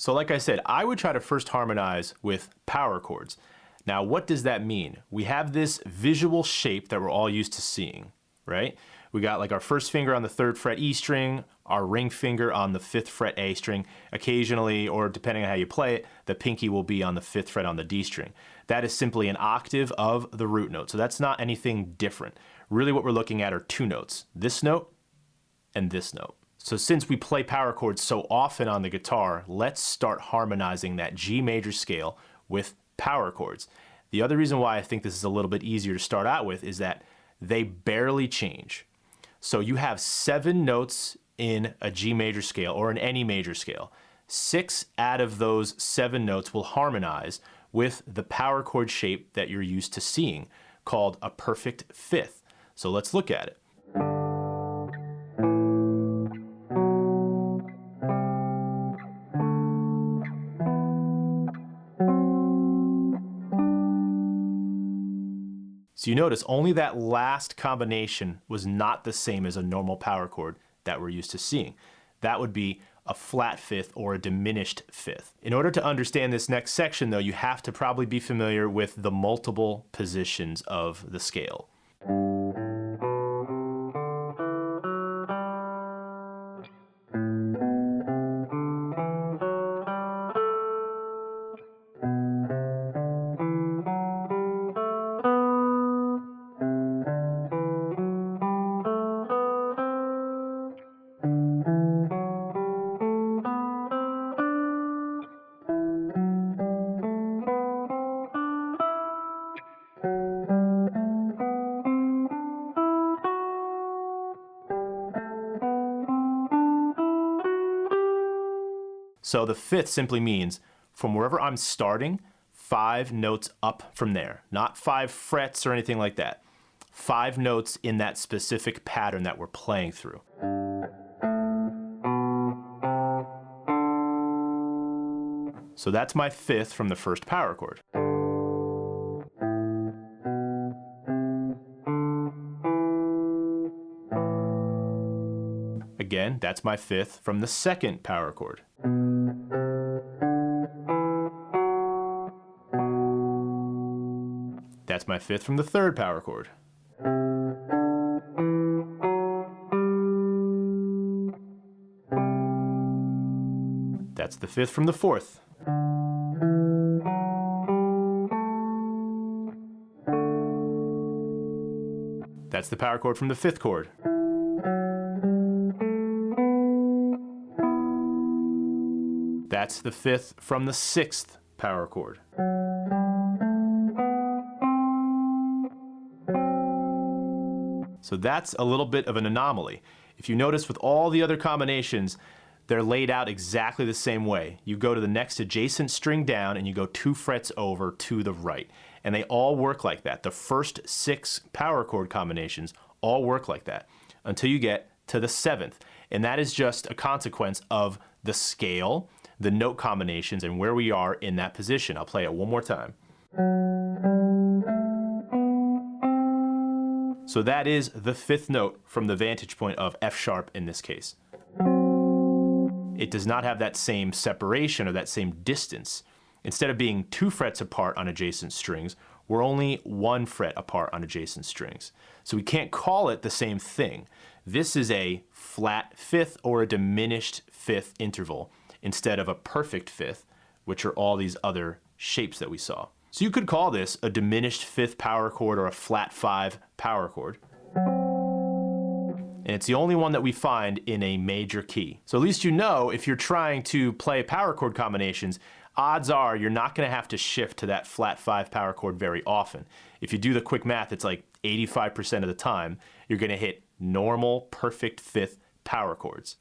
So like I said, I would try to first harmonize with power chords. Now, what does that mean? We have this visual shape that we're all used to seeing, right? We got like our first finger on the 3rd fret E string, our ring finger on the 5th fret A string. Occasionally, or depending on how you play it, the pinky will be on the 5th fret on the D string. That is simply an octave of the root note. So that's not anything different. Really what we're looking at are 2 notes, this note and this note. So since we play power chords so often on the guitar, let's start harmonizing that G major scale with power chords. The other reason why I think this is a little bit easier to start out with is that they barely change. So you have 7 notes in a G major scale or in any major scale. 6 out of those 7 notes will harmonize with the power chord shape that you're used to seeing, called a perfect 5th. So let's look at it. So you notice only that last combination was not the same as a normal power chord that we're used to seeing. That would be a flat 5th or a diminished 5th. In order to understand this next section though, you have to probably be familiar with the multiple positions of the scale. So the 5th simply means from wherever I'm starting, 5 notes up from there. Not 5 frets or anything like that. 5 notes in that specific pattern that we're playing through. So that's my 5th from the first power chord. Again, that's my 5th from the second power chord. That's my 5th from the third power chord. That's the 5th from the 4th. That's the power chord from the 5th chord. That's the 5th from the 6th power chord. So that's a little bit of an anomaly. If you notice with all the other combinations, they're laid out exactly the same way. You go to the next adjacent string down and you go 2 frets over to the right. And they all work like that. The first 6 power chord combinations all work like that until you get to the 7th. And that is just a consequence of the scale, the note combinations, and where we are in that position. I'll play it one more time. So that is the 5th note from the vantage point of F sharp in this case. It does not have that same separation or that same distance. Instead of being 2 frets apart on adjacent strings, we're only 1 fret apart on adjacent strings. So we can't call it the same thing. This is a flat 5th or a diminished 5th interval instead of a perfect 5th, which are all these other shapes that we saw. So you could call this a diminished 5th power chord or a flat 5 power chord. And it's the only one that we find in a major key. So at least you know if you're trying to play power chord combinations, odds are you're not going to have to shift to that flat 5 power chord very often. If you do the quick math, it's like 85% of the time you're going to hit normal perfect 5th power chords.